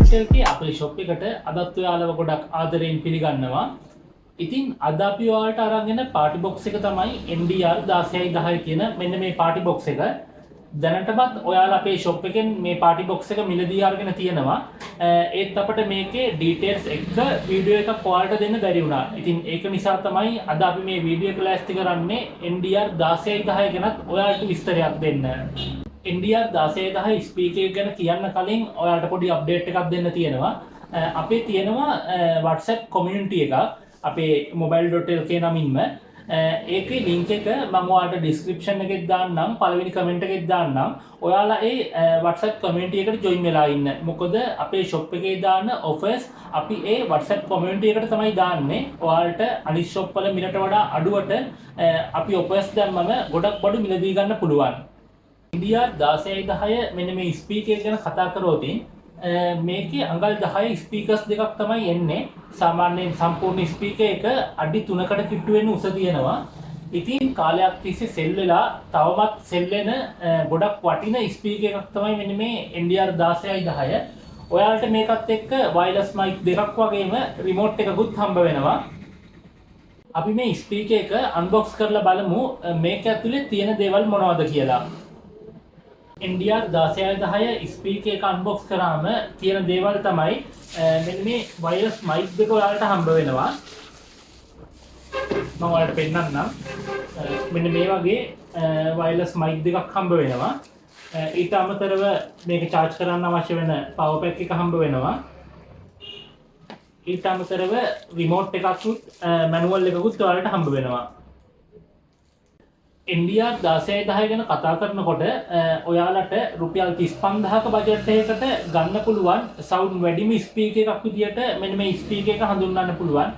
ඩොට්ටෙල්ගේ අපේ ශොප් එකට අදත් ඔයාලව ගොඩක් ආදරයෙන් පිළිගන්නවා. ඉතින් අද අපි ඔයාලට අරගෙන පාටි බොක්ස් එක තමයි NDR 1610 කියන මෙන්න මේ පාටි බොක්ස් එක. දැනටමත් ඔයාලා අපේ ශොප් එකෙන් මේ පාටි බොක්ස් එක මිලදී අරගෙන තියෙනවා. ඒත් අපිට මේකේ ඩීටේල්ස් එක්ක වීඩියෝ එකක් ඔයාලට දෙන්න බැරි වුණා. ඉතින් ඒක නිසා තමයි අද අපි මේ වීඩියෝ එක ලෑස්ති කරන්නේ NDR 1610 ගැනත් ඔයාලට විස්තරයක් දෙන්න. NDR 1610 ස්පීකර් එක ගැන කියන්න කලින් ඔයාලට පොඩි අප්ඩේට් එකක් දෙන්න තියෙනවා. අපේ තියෙනවා WhatsApp community එකක් අපේ mobile.lk නමින්ම. ඒකේ link එක මම ඔයාලට description එකේ දාන්නම්, පළවෙනි comment එකේ දාන්නම්. ඔයාලා ඒ WhatsApp community එකට join වෙලා ඉන්න. මොකද අපේ shop එකේ දාන offers අපි ඒ WhatsApp community එකට තමයි දාන්නේ. ඔයාලට අනිත් shop වල මිලට වඩා අඩුවට අපි offers දැම්මම ගොඩක් බඩු මිලදී ගන්න පුළුවන්. NDR 1610 මෙන්න මේ ස්පීකර් ගැන කතා කරොත් මේකේ අඟල් 10 ස්පීකර්ස් දෙකක් තමයි එන්නේ. සාමාන්‍යයෙන් සම්පූර්ණ ස්පීකර් එක අඩි 3කට කිට්ටු වෙන උස තියෙනවා. ඉතින් කාලයක් තිස්සේ සෙල් වෙලා තවමත් සෙල් වෙන ගොඩක් වටින ස්පීකර් එකක් තමයි මෙන්න මේ NDR 1610. ඔයාලට මේකත් එක්ක වයර්ලස් මයික් දෙකක් වගේම රිමෝට් එකකුත් හම්බ වෙනවා. අපි මේ ස්පීකර් එක අන්බොක්ස් කරලා බලමු මේක ඇතුලේ තියෙන දේවල් මොනවද කියලා. NDR 1610 ස්පීකර් එක අන්බොක්ස් කරාම තියෙන දේවල් තමයි මෙන්න මේ වයර්ලස් මයික් දෙක ඔයාලට හම්බ වෙනවා. මම ඔයාලට පෙන්නන්නම්. මෙන්න මේ වගේ වයර්ලස් මයික් දෙකක් හම්බ වෙනවා. ඊට අමතරව මේක charge කරන්න අවශ්‍ය වෙන power pack එක හම්බ වෙනවා. ඊට අමතරව remote එකකුත් manual එකකුත් ඔයාලට හම්බ වෙනවා. NDR 1610 ගැන කතා කරනකොට ඔයාලට රුපියල් 35000ක බජට් එකකට ගන්න පුළුවන් සවුන්ඩ් වැඩිම ස්පීකර් එකක් විදියට මෙන්න මේ ස්පීකර් එක හඳුන්වන්න පුළුවන්.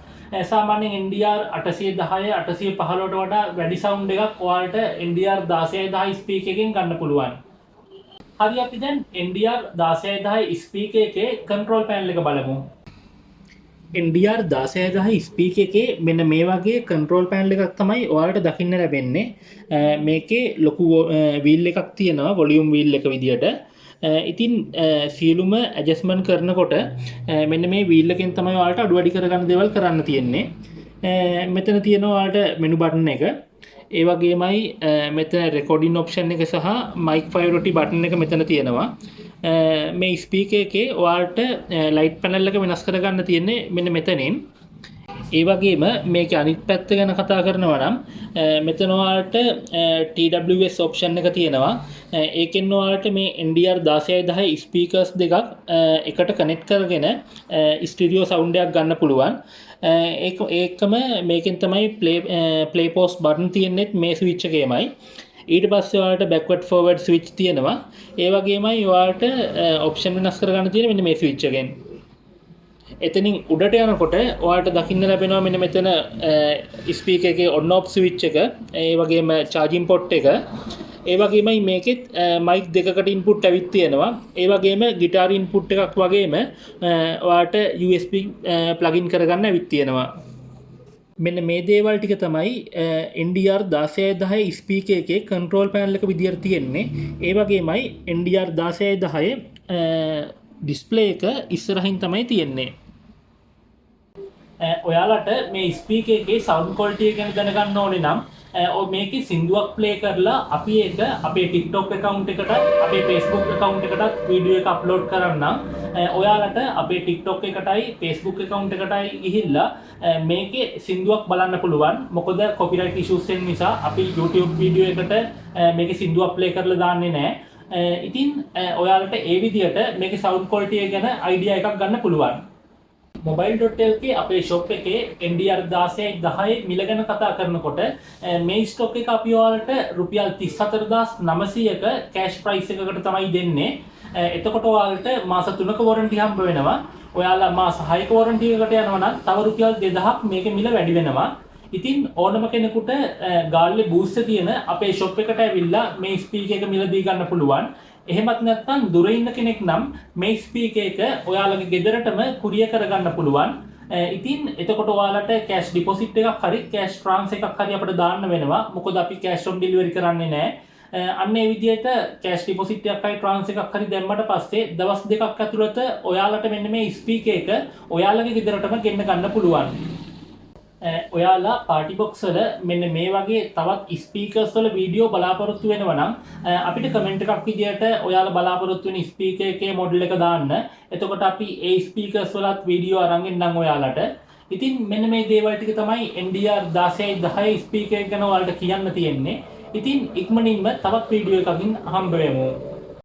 සාමාන්‍යයෙන් NDR 810 815ට වඩා වැඩි සවුන්ඩ් එකක් ඔයාලට NDR 1610 ස්පීකර් එකෙන් ගන්න පුළුවන්. හරි අපි දැන් NDR 1610 ස්පීකර් එකේ කන්ට්‍රෝල් පැනල් එක බලමු. NDR 1610 ස්පීකර් එකේ මෙන්න මේ වගේ කන්ට්‍රෝල් පැනල් එකක් තමයි ඔයාලට දකින්න ලැබෙන්නේ. මේකේ ලොකු වීල් එකක් තියෙනවා වොලියුම් වීල් එක විදියට. ඉතින් සියලුම ඇඩ්ජස්ට්මන්ට් කරනකොට මෙන්න මේ වීල් එකෙන් තමයි ඔයාලට අඩු වැඩි කරගන්න දේවල් කරන්න තියෙන්නේ. මෙතන තියෙනවා ඔයාලට මෙනු බටන් එක. ඒ වගේමයි මෙතන රෙකෝඩින් ඔප්ෂන් එක සහ මයික් ප්‍රයොරිටි බටන් එක මෙතන තියෙනවා. මේ ස්පීකර් එකේ ඔයාලට ලයිට් පැනල් එක වෙනස් කරගන්න තියෙන්නේ මෙන්න මෙතනින්. ඒ වගේම මේකේ අනිත් පැත්ත ගැන කතා කරනවා නම් මෙතන ඔයාලට TWS ඔප්ෂන් එක තියෙනවා. ඒකෙන් ඔයාලට මේ NDR 1610 ස්පීකර්ස් දෙකක් එකට කනෙක්ට් කරගෙන ස්ටීරියෝ සවුන්ඩ් එකක් ගන්න පුළුවන්. ඒකම මේකෙන් තමයි ප්ලේ පෝස් බටන් තියෙන්නේ මේ ස්විච් එකේමයි. ඊට පස්සේ ඔයාලට බෑක්වර්ඩ් ෆෝවර්ඩ් ස්විච් තියෙනවා. ඒ වගේමයි ඔයාලට ඔප්ෂන් වෙනස් කරගන්න තියෙන මෙන්න මේ ස්විච් එකෙන්. එතනින් උඩට යනකොට ඔයාලට දකින්න ලැබෙනවා මෙන්න මෙතන ස්පීකර් එකේ ඔන් ඔෆ් ස්විච් එක, ඒ වගේම charging port එක, ඒ වගේමයි මේකෙත් මයික් දෙකකට ඉන්පුට් ඇවිත් තියෙනවා. ඒ වගේම ගිටාර් ඉන්පුට් එකක් වගේම ඔයාලට USB ප්ලග් ඉන් කරගන්න ඇවිත් තියෙනවා. මෙන්න මේ දේවල් ටික තමයි NDR 1610 ස්පීකර් එකේ කන්ට්‍රෝල් පැනල් එක විදියට තියෙන්නේ. ඒ වගේමයි NDR 1610 ඩිස්ප්ලේ එක ඉස්සරහින් තමයි තියෙන්නේ. ඔයාලට මේ ස්පීකර් එකේ සවුන්ඩ් ක්වොලිටි එක ගැන දැනගන්න ඕනේ නම් මේකේ සින්දුවක් ප්ලේ කරලා අපි ඒක අපේ TikTok account එකටත් අපේ Facebook account එකටත් වීඩියෝ එක අප්ලෝඩ් කරන්නම්. ඔයාලට අපේ TikTok එකටයි Facebook account එකටයි ගිහිල්ලා මේකේ සින්දුවක් බලන්න පුළුවන්. මොකද copyright issues නිසා අපි YouTube වීඩියෝ එකට මේකේ සින්දුවක් ප්ලේ කරලා දාන්නේ නැහැ. ඉතින් ඔයාලට ඒ විදිහට මේකේ සවුන්ඩ් ක්වොලිටි එක ගැන අයිඩියා එකක් ගන්න පුළුවන්. mobile.lk අපේ ෂොප් එකේ NDR 1610 මිල ගැන කතා කරනකොට මේ ස්ටොක් එක අපි ඔයාලට රුපියල් 34900ක කෑෂ් ප්‍රයිස් එකකට තමයි දෙන්නේ. එතකොට ඔයාලට මාස 3ක වොරන්ටි හම්බ වෙනවා. ඔයාලා මාස 6ක වොරන්ටි එකකට යනවා නම් තව රුපියල් 2000ක් මේකේ මිල වැඩි වෙනවා. ඉතින් ඕනම කෙනෙකුට ගාල්ලේ බූස්ට් තියෙන අපේ ෂොප් එකට ඇවිල්ලා මේ ස්පීකර් එක මිලදී ගන්න පුළුවන්. එහෙමත් නැත්නම් දුර ඉන්න කෙනෙක් නම් මේ ස්පීකර් එක ඔයාලගේ ගෙදරටම කුරියර් කරගන්න පුළුවන්. ඉතින් එතකොට ඔයාලට කෑෂ් ඩිපොසිට් එකක් හරි කෑෂ් ට්‍රාන්ස්ෆර් එකක් හරි අපිට දාන්න වෙනවා. මොකද අපි කෑෂ් ඔන් ඩෙලිවරි කරන්නේ නැහැ. අන්න ඒ විදිහට කෑෂ් ඩිපොසිට් එකක් හරි ට්‍රාන්ස්ෆර් එකක් හරි දැම්මට පස්සේ දවස් දෙකක් ඇතුළත ඔයාලට මෙන්න මේ ස්පීකර් එක ඔයාලගේ ගෙදරටම ගෙන්න ගන්න පුළුවන්. ඔයාලා පාටි බොක්ස් වල මෙන්න මේ වගේ තවත් ස්පීකර්ස් වල වීඩියෝ බලාපොරොත්තු වෙනවා නම් අපිට කමෙන්ට් එකක් විදියට ඔයාලා බලාපොරොත්තු වෙන ස්පීකර් එකේ මොඩල් එක දාන්න. එතකොට අපි ඒ ස්පීකර්ස් වලත් වීඩියෝ අරන් එන්නම් ඔයාලට. ඉතින් මෙන්න මේ දේවල් ටික තමයි NDR 1610 ස්පීකර් එක ගැන ඔයාලට කියන්න තියෙන්නේ. ඉතින් ඉක්මනින්ම තවත් වීඩියෝ එකකින් හම්බ වෙමු.